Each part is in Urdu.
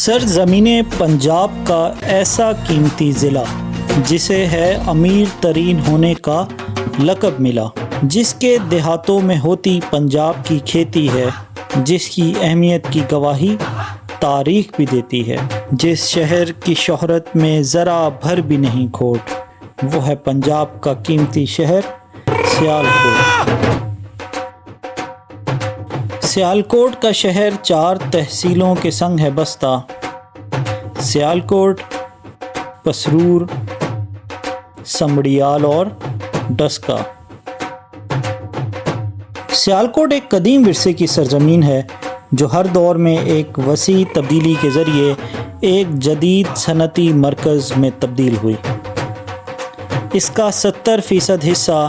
سرزمین پنجاب کا ایسا قیمتی ضلع جسے ہے امیر ترین ہونے کا لقب ملا، جس کے دیہاتوں میں ہوتی پنجاب کی کھیتی ہے، جس کی اہمیت کی گواہی تاریخ بھی دیتی ہے، جس شہر کی شہرت میں ذرا بھر بھی نہیں کھوٹ، وہ ہے پنجاب کا قیمتی شہر سیالکوٹ۔ سیالکوٹ کا شہر 4 تحصیلوں کے سنگ ہے بستہ: سیالکوٹ، پسرور، سمڑیال اور ڈسکا۔ سیالکوٹ ایک قدیم ورثے کی سرزمین ہے جو ہر دور میں ایک وسیع تبدیلی کے ذریعے ایک جدید صنعتی مرکز میں تبدیل ہوئی۔ اس کا 70% حصہ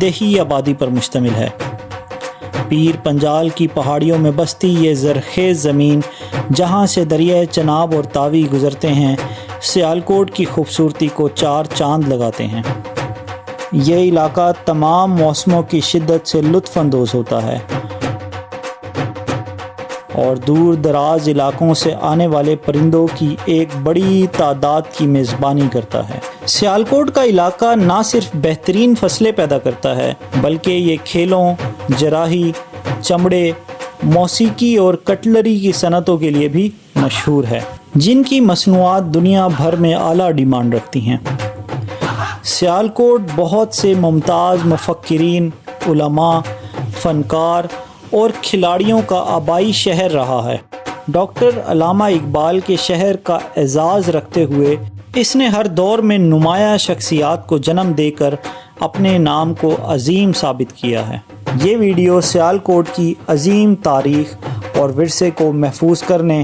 دیہی آبادی پر مشتمل ہے۔ پیر پنجال کی پہاڑیوں میں بستی یہ زرخیز زمین، جہاں سے دریائے چناب اور تاوی گزرتے ہیں، سیالکوٹ کی خوبصورتی کو 4 چاند لگاتے ہیں۔ یہ علاقہ تمام موسموں کی شدت سے لطف اندوز ہوتا ہے اور دور دراز علاقوں سے آنے والے پرندوں کی ایک بڑی تعداد کی میزبانی کرتا ہے۔ سیالکوٹ کا علاقہ نہ صرف بہترین فصلیں پیدا کرتا ہے بلکہ یہ کھیلوں، جراحی، چمڑے، موسیقی اور کٹلری کی صنعتوں کے لیے بھی مشہور ہے، جن کی مصنوعات دنیا بھر میں اعلیٰ ڈیمانڈ رکھتی ہیں۔ سیالکوٹ بہت سے ممتاز مفکرین، علماء، فنکار اور کھلاڑیوں کا آبائی شہر رہا ہے۔ ڈاکٹر علامہ اقبال کے شہر کا اعزاز رکھتے ہوئے اس نے ہر دور میں نمایاں شخصیات کو جنم دے کر اپنے نام کو عظیم ثابت کیا ہے۔ یہ ویڈیو سیالکوٹ کی عظیم تاریخ اور ورثے کو محفوظ کرنے،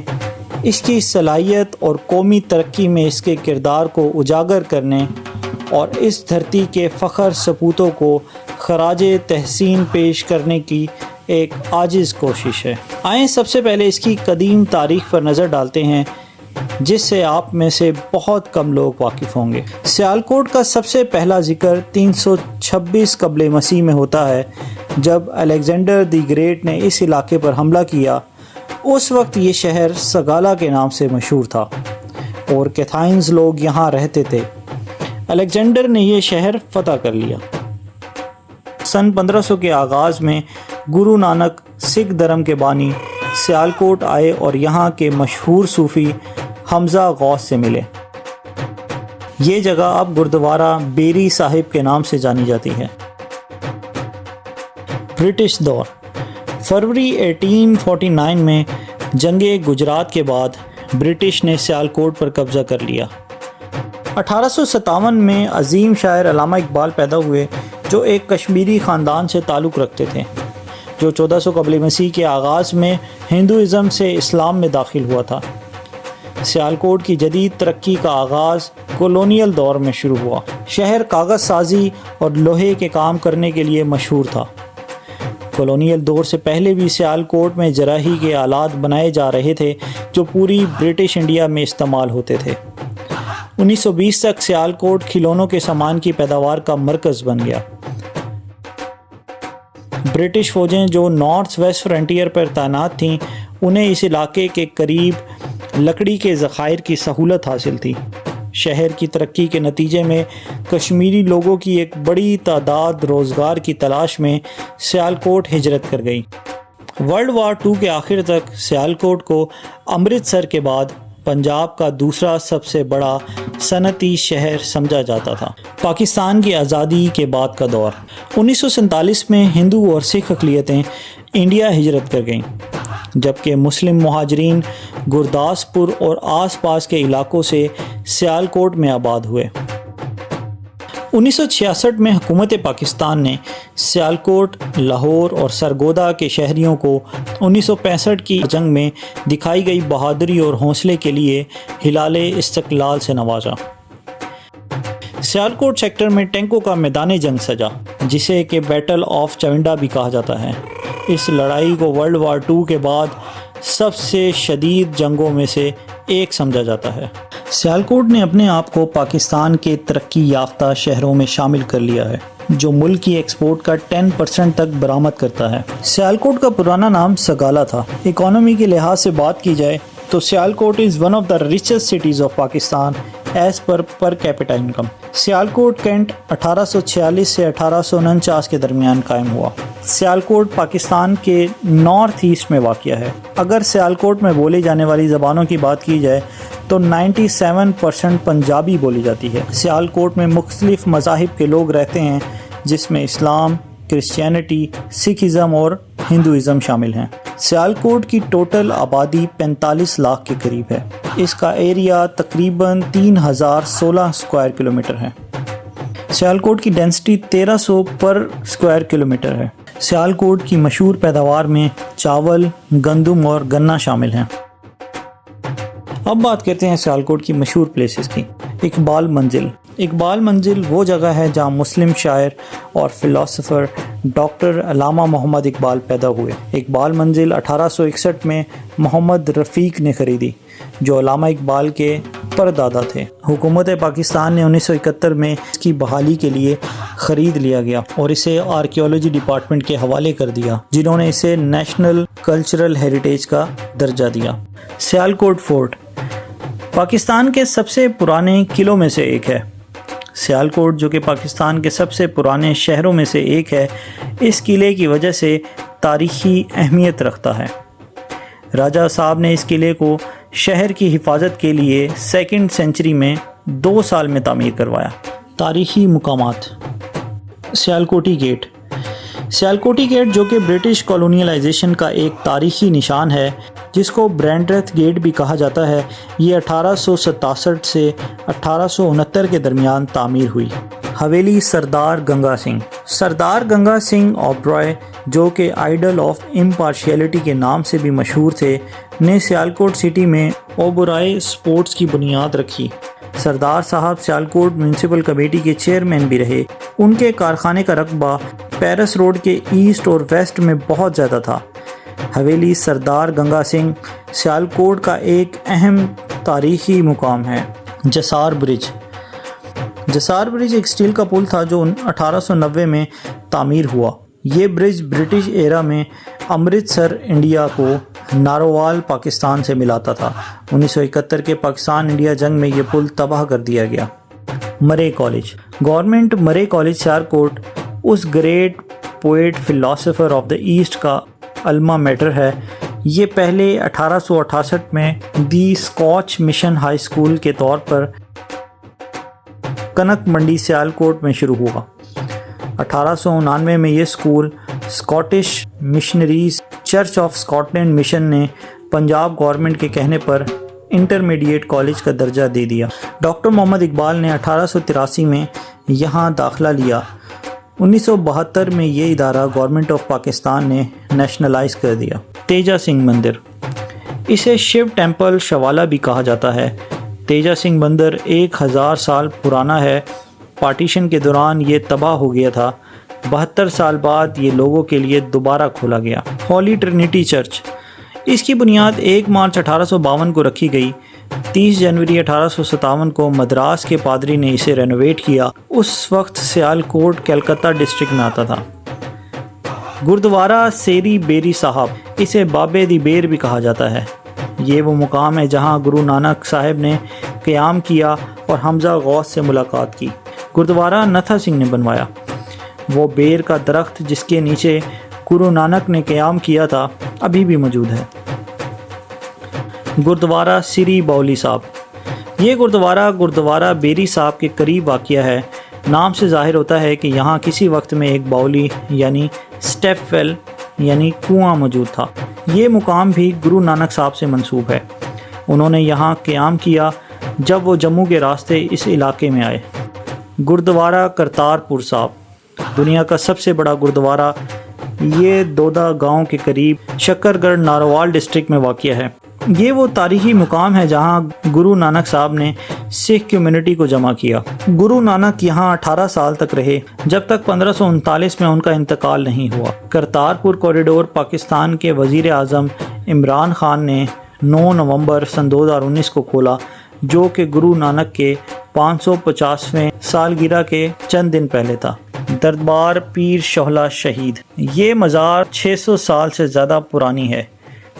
اس کی صلاحیت اور قومی ترقی میں اس کے کردار کو اجاگر کرنے اور اس دھرتی کے فخر سپوتوں کو خراج تحسین پیش کرنے کی ایک عاجز کوشش ہے۔ آئیں سب سے پہلے اس کی قدیم تاریخ پر نظر ڈالتے ہیں، جس سے آپ میں سے بہت کم لوگ واقف ہوں گے۔ سیالکوٹ کا سب سے پہلا ذکر 326 قبل مسیح میں ہوتا ہے، جب الیگزینڈر دی گریٹ نے اس علاقے پر حملہ کیا۔ اس وقت یہ شہر سگالا کے نام سے مشہور تھا اور کیتھائنز لوگ یہاں رہتے تھے۔ الیگزینڈر نے یہ شہر فتح کر لیا۔ سن 1500 کے آغاز میں گرو نانک سکھ دھرم کے بانی سیالکوٹ آئے اور یہاں کے مشہور صوفی حمزہ غوث سے ملے۔ یہ جگہ اب گردوارہ بیری صاحب کے نام سے جانی جاتی ہے۔ برٹش دور۔ فروری 1849 میں جنگ گجرات کے بعد برٹش نے سیالکوٹ پر قبضہ کر لیا۔ 1857 میں عظیم شاعر علامہ اقبال پیدا ہوئے، جو ایک کشمیری خاندان سے تعلق رکھتے تھے، جو 1400 قبل مسیح کے آغاز میں ہندوازم سے اسلام میں داخل ہوا تھا۔ سیالکوٹ کی جدید ترقی کا آغاز کولونیل دور میں شروع ہوا۔ شہر کاغذ سازی اور لوہے کے کام کرنے کے لیے مشہور تھا۔ کولونیل دور سے پہلے بھی سیالکوٹ میں جراحی کے آلات بنائے جا رہے تھے جو پوری برٹش انڈیا میں استعمال ہوتے تھے۔ 1920 تک سیالکوٹ کھلونوں کے سامان کی پیداوار کا مرکز بن گیا۔ برٹش فوجیں جو نارتھ ویسٹ فرنٹیئر پر تعینات تھیں، انہیں اس علاقے کے قریب لکڑی کے ذخائر کی سہولت حاصل تھی۔ شہر کی ترقی کے نتیجے میں کشمیری لوگوں کی ایک بڑی تعداد روزگار کی تلاش میں سیالکوٹ ہجرت کر گئی۔ ورلڈ وار 2 کے آخر تک سیالکوٹ کو امرتسر کے بعد پنجاب کا دوسرا سب سے بڑا صنعتی شہر سمجھا جاتا تھا۔ پاکستان کی آزادی کے بعد کا دور۔ 1947 میں ہندو اور سکھ اقلیتیں انڈیا ہجرت کر گئیں، جبکہ مسلم مہاجرین گرداسپور اور آس پاس کے علاقوں سے سیالکوٹ میں آباد ہوئے۔ 1966 میں حکومت پاکستان نے سیالکوٹ، لاہور اور سرگودا کے شہریوں کو 1965 کی جنگ میں دکھائی گئی بہادری اور حوصلے کے لیے ہلال استقلال سے نوازا۔ سیالکوٹ سیکٹر میں ٹینکوں کا میدان جنگ سجا، جسے کہ بیٹل آف چونڈا بھی کہا جاتا ہے۔ اس لڑائی کو ورلڈ وار 2 کے بعد سب سے شدید جنگوں میں سے ایک سمجھا جاتا ہے۔ سیالکوٹ نے اپنے آپ کو پاکستان کے ترقی یافتہ شہروں میں شامل کر لیا ہے، جو ملک کی ایکسپورٹ کا 10% تک برآمد کرتا ہے۔ سیالکوٹ کا پرانا نام سگالا تھا۔ اکانومی کے لحاظ سے بات کی جائے تو Sialkot is one of the richest cities of Pakistan as per capita income. Sialkot cantt 1846 سے 1849 کے درمیان قائم ہوا۔ سیالکوٹ پاکستان کے نارتھ ایسٹ میں واقع ہے۔ اگر سیالکوٹ میں بولی جانے والی زبانوں کی بات کی جائے تو 97% پنجابی بولی جاتی ہے۔ سیالکوٹ میں مختلف مذاہب کے لوگ رہتے ہیں، جس میں اسلام، کرسچینٹی، سکھ ازم اور ہندوازم شامل ہیں۔ سیالکوٹ کی ٹوٹل آبادی 45 لاکھ کے قریب ہے۔ اس کا ایریا تقریباً 3016 اسکوائر کلومیٹر ہے۔ سیالکوٹ کی ڈینسٹی 1300 پر اسکوائر کلومیٹر ہے۔ سیالکوٹ کی مشہور پیداوار میں چاول، گندم اور گنا شامل ہیں۔ اب بات کرتے ہیں سیالکوٹ کی مشہور پلیسز کی۔ اقبال منزل۔ اقبال منزل وہ جگہ ہے جہاں مسلم شاعر اور فلاسفر ڈاکٹر علامہ محمد اقبال پیدا ہوئے۔ اقبال منزل 1861 میں محمد رفیق نے خریدی، جو علامہ اقبال کے پردادا تھے۔ حکومت پاکستان نے 1971 میں اس کی بحالی کے لیے خرید لیا گیا اور اسے آرکیولوجی ڈپارٹمنٹ کے حوالے کر دیا، جنہوں نے اسے نیشنل کلچرل ہیریٹیج کا درجہ دیا۔ سیالکوٹ فورٹ پاکستان کے سب سے پرانے قلعوں میں سے ایک ہے۔ سیالکوٹ، جو کہ پاکستان کے سب سے پرانے شہروں میں سے ایک ہے، اس قلعے کی وجہ سے تاریخی اہمیت رکھتا ہے۔ راجہ صاحب نے اس قلعے کو شہر کی حفاظت کے لیے 2 سینچری میں 2 سال میں تعمیر کروایا۔ تاریخی مقامات۔ سیالکوٹی گیٹ۔ سیالکوٹی گیٹ، جو کہ برٹش کالونیلائزیشن کا ایک تاریخی نشان ہے، جس کو برینڈرتھ گیٹ بھی کہا جاتا ہے، یہ 1867 سے 1869 کے درمیان تعمیر ہوئی۔ حویلی سردار گنگا سنگھ۔ سردار گنگا سنگھ اوبرائے، جو کہ آئیڈل آف امپارشیلٹی کے نام سے بھی مشہور تھے، نے سیالکوٹ سٹی میں اوبرائے سپورٹس کی بنیاد رکھی۔ سردار صاحب سیالکوٹ میونسپل کمیٹی کے چیئرمین بھی رہے۔ ان کے کارخانے کا رقبہ پیرس روڈ کے ایسٹ اور ویسٹ میں بہت زیادہ تھا۔ حویلی سردار گنگا سنگھ سیالکوٹ کا ایک اہم تاریخی مقام ہے۔ جسار برج۔ جسار برج ایک سٹیل کا پل تھا جو 1890 میں تعمیر ہوا۔ یہ برج برٹش ایرا میں امرتسر انڈیا کو نارووال پاکستان سے ملاتا تھا۔ 1971 کے پاکستان انڈیا جنگ میں یہ پل تباہ کر دیا گیا۔ Murray college. Government Murray college Sialkot اس great poet philosopher of the east کا الما میٹر ہے۔ یہ پہلے 1868 میں the Scotch mission high school کے طور پر کنک منڈی سیالکوٹ میں شروع ہوا۔ 1899 میں یہ school Scottish missionaries church of Scotland mission نے پنجاب گورنمنٹ کے کہنے پر انٹرمیڈیٹ کالج کا درجہ دے دیا۔ ڈاکٹر محمد اقبال نے 1883 میں یہاں داخلہ لیا۔ 1972 میں یہ ادارہ گورنمنٹ آف پاکستان نے نیشنلائز کر دیا۔ تیجا سنگھ مندر، اسے شیو ٹیمپل شوالا بھی کہا جاتا ہے۔ تیجا سنگھ مندر 1000 سال پرانا ہے۔ پارٹیشن کے دوران یہ تباہ ہو گیا تھا۔ 72 سال بعد یہ لوگوں کے لیے دوبارہ کھولا گیا۔ ہولی ٹرینٹی چرچ، اس کی بنیاد 1 مارچ 1852 کو رکھی گئی۔ 30 جنوری 1857 کو مدراس کے پادری نے اسے رینوویٹ کیا۔ اس وقت سیالکوٹ کلکتہ ڈسٹرکٹ میں آتا تھا۔ گردوارہ سیری بیری صاحب، اسے بابے دی بیر بھی کہا جاتا ہے۔ یہ وہ مقام ہے جہاں گرو نانک صاحب نے قیام کیا اور حمزہ غوث سے ملاقات کی۔ گردوارہ نتھا سنگھ نے بنوایا۔ وہ بیر کا درخت جس کے نیچے گرو نانک نے قیام کیا تھا ابھی بھی موجود ہے۔ گردوارہ سری باولی صاحب، یہ گردوارہ بیری صاحب کے قریب واقع ہے۔ نام سے ظاہر ہوتا ہے کہ یہاں کسی وقت میں ایک باولی یعنی سٹیپ ویل یعنی کنواں موجود تھا۔ یہ مقام بھی گرو نانک صاحب سے منسوب ہے۔ انہوں نے یہاں قیام کیا جب وہ جموں کے راستے اس علاقے میں آئے۔ گردوارہ کرتارپور صاحب، دنیا کا سب سے بڑا گردوارہ، یہ دودا گاؤں کے قریب شکر گڑھ نارووال ڈسٹرکٹ میں واقع ہے۔ یہ وہ تاریخی مقام ہے جہاں گرو نانک صاحب نے سکھ کمیونٹی کو جمع کیا۔ گرو نانک یہاں 18 سال تک رہے، جب تک 1539 میں ان کا انتقال نہیں ہوا۔ کرتارپور کوریڈور پاکستان کے وزیر اعظم عمران خان نے 9 نومبر سن 2019 کو کھولا، جو کہ گرو نانک کے 550ویں سالگرہ کے چند دن پہلے تھا۔ دربار پیر شہلا شہید، یہ مزار 600 سال سے زیادہ پرانی ہے۔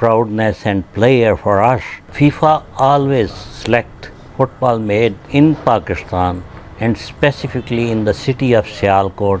proudness and pleasure for us. FIFA always select football made in Pakistan and specifically in the city of Sialkot.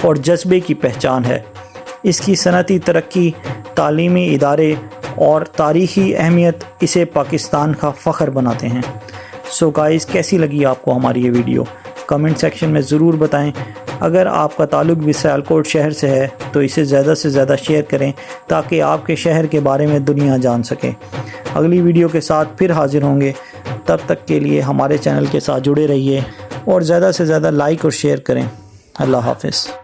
اور جذبے کی پہچان ہے۔ اس کی صنعتی ترقی، تعلیمی ادارے اور تاریخی اہمیت اسے پاکستان کا فخر بناتے ہیں۔ سو گائز، کیسی لگی آپ کو ہماری یہ ویڈیو؟ کمنٹ سیکشن میں ضرور بتائیں۔ اگر آپ کا تعلق بھی سیالکوٹ شہر سے ہے تو اسے زیادہ سے زیادہ شیئر کریں تاکہ آپ کے شہر کے بارے میں دنیا جان سکے۔ اگلی ویڈیو کے ساتھ پھر حاضر ہوں گے، تب تک کے لیے ہمارے چینل کے ساتھ جڑے رہیے اور زیادہ سے زیادہ لائک اور شیئر کریں۔ اللہ حافظ۔